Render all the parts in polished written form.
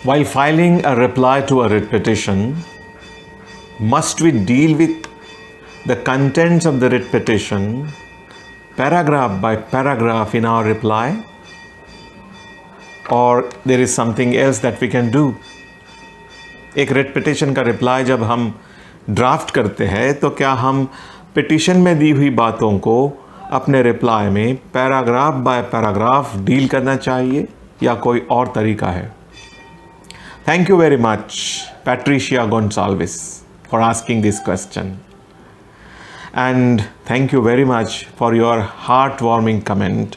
While filing a reply to a writ petition, must we deal with the contents of the writ petition paragraph by paragraph in our reply? Or there is something else that we can do? एक writ petition का reply जब हम draft करते हैं तो क्या हम petition में दी हुई बातों को अपने रिप्लाई में पैराग्राफ बाय पैराग्राफ डील करना चाहिए या कोई और तरीका है? Thank you very much, Patricia Gonsalves, for asking this question. And thank you very much for your heartwarming comment.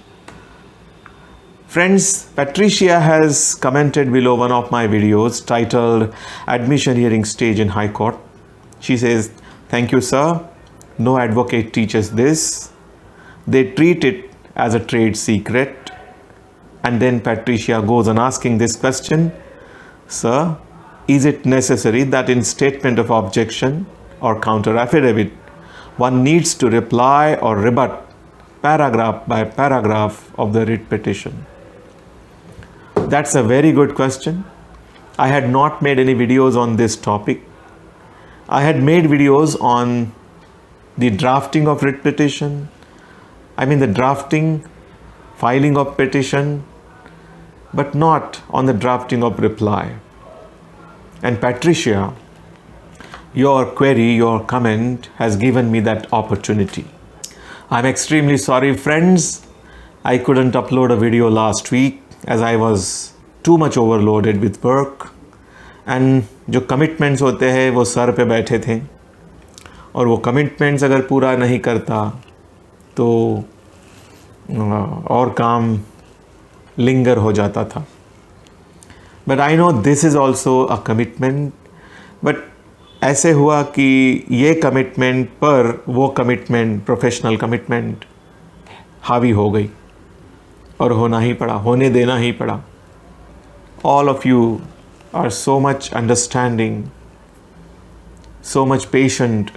Friends, Patricia has commented below one of my videos titled Admission Hearing Stage in High Court. She says, "Thank you, sir. No advocate teaches this. They treat it as a trade secret." And then Patricia goes on asking this question, "Sir, is it necessary that in statement of objection or counter affidavit, one needs to reply or rebut paragraph by paragraph of the writ petition?" That's a very good question. I had not made any videos on this topic. I had made videos on the drafting of writ petition. The drafting, filing of petition, but not on the drafting of reply. And Patricia, your query, your comment has given me that opportunity. I'm extremely sorry, friends. I couldn't upload a video last week as I was too much overloaded with work. And जो commitments होते हैं वो sir पे बैठे थे और वो commitments अगर पूरा नहीं करता तो और काम linger हो जाता था. But I know this is also a commitment. But ऐसे हुआ कि ये commitment पर वो commitment, professional commitment हावी हो गई और होना ही पड़ा, होने देना ही पड़ा. All of you are so much understanding, so much patient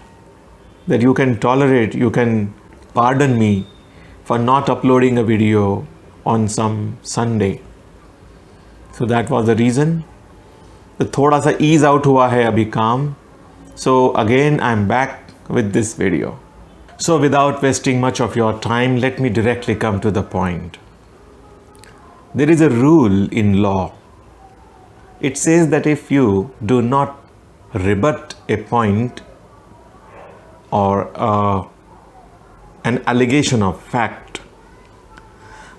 that you can tolerate, you can pardon me for not uploading a video on some Sunday. So that was the reason. तो थोड़ा सा ease out हुआ है अभी काम. So again I'm back with this video. So without wasting much of your time, let me directly come to the point. There is a rule in law. It says that if you do not rebut a point or an allegation of fact,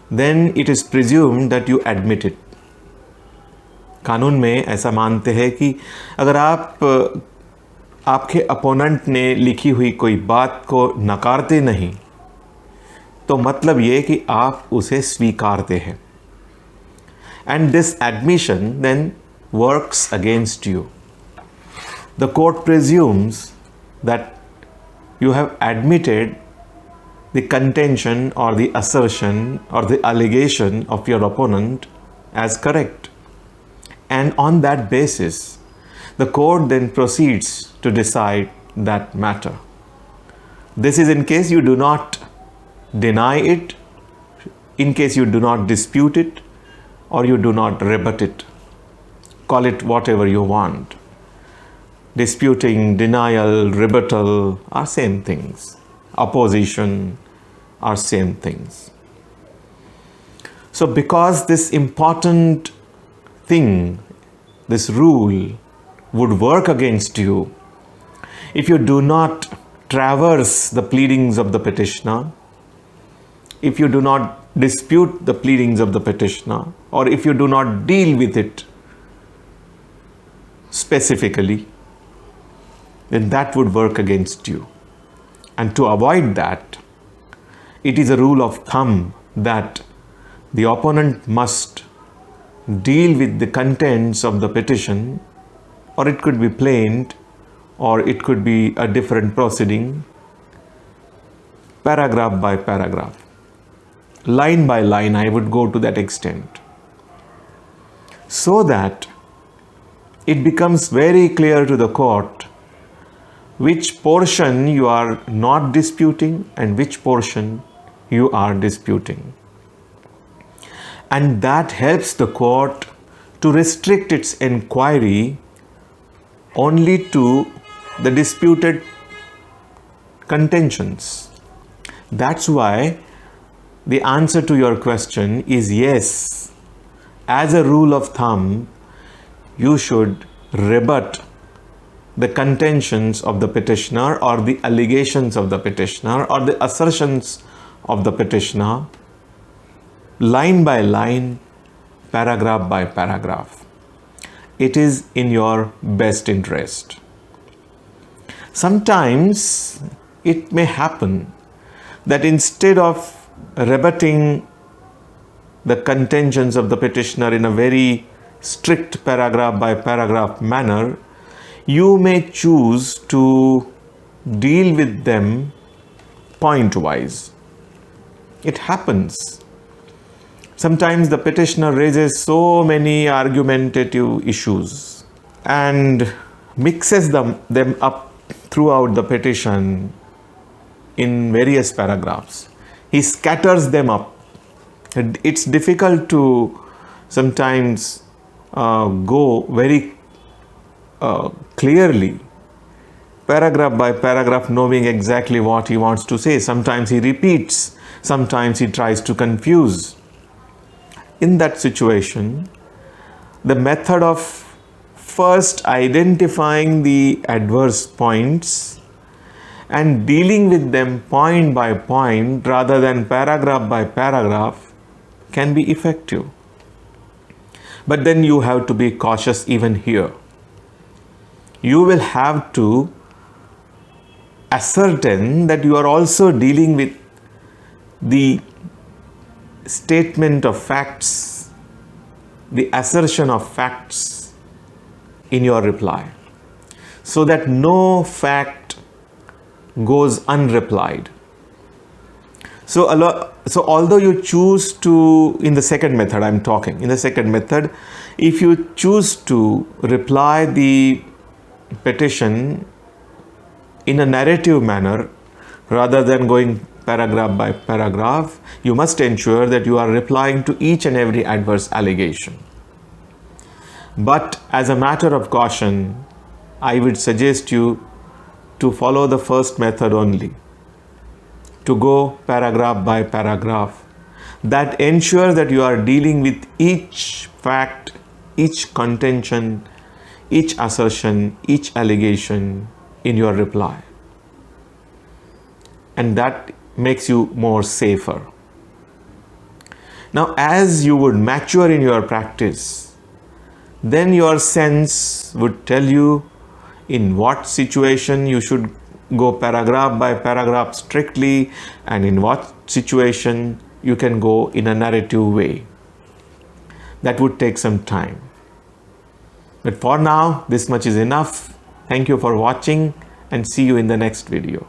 then it is presumed that you admit it. कानून में ऐसा मानते हैं कि अगर आपके opponent ने लिखी हुई कोई बात को नकारते नहीं तो मतलब ये कि आप उसे स्वीकारते हैं. And this admission then works against you. The court presumes that you have admitted the contention or the assertion or the allegation of your opponent as correct. And on that basis, the court then proceeds to decide that matter. This is in case you do not deny it, in case you do not dispute it, or you do not rebut it. Call it whatever you want. Disputing, denial, rebuttal are same things. Opposition are same things. So because this important thing, this rule would work against you if you do not traverse the pleadings of the petitioner, if you do not dispute the pleadings of the petitioner, or if you do not deal with it specifically, then that would work against you. And to avoid that, it is a rule of thumb that the opponent must deal with the contents of the petition, or it could be plained, or it could be a different proceeding, paragraph by paragraph. Line by line, I would go to that extent, so that it becomes very clear to the court which portion you are not disputing and which portion you are disputing. And that helps the court to restrict its inquiry only to the disputed contentions. That's why the answer to your question is yes. As a rule of thumb, you should rebut the contentions of the petitioner or the allegations of the petitioner or the assertions of the petitioner line by line, paragraph by paragraph. It is in your best interest. Sometimes it may happen that instead of rebutting the contentions of the petitioner in a very strict paragraph by paragraph manner, you may choose to deal with them point wise. It happens. Sometimes the petitioner raises so many argumentative issues and mixes them up throughout the petition in various paragraphs. He scatters them up. It's difficult to sometimes go very clearly, paragraph by paragraph, knowing exactly what he wants to say. Sometimes he repeats, sometimes he tries to confuse. In that situation, the method of first identifying the adverse points and dealing with them point by point rather than paragraph by paragraph can be effective. But then you have to be cautious even here. You will have to ascertain that you are also dealing with the statement of facts, the assertion of facts in your reply, so that no fact goes unreplied. So although you choose to, in the second method I'm talking, in the second method, if you choose to reply the petition in a narrative manner rather than going paragraph by paragraph, you must ensure that you are replying to each and every adverse allegation. But as a matter of caution, I would suggest you to follow the first method only, to go paragraph by paragraph. That ensures that you are dealing with each fact, each contention, each assertion, each allegation in your reply. And that makes you more safer. Now, as you would mature in your practice, then your sense would tell you in what situation you should go paragraph by paragraph strictly, and in what situation you can go in a narrative way. That would take some time. But for now, this much is enough. Thank you for watching and see you in the next video.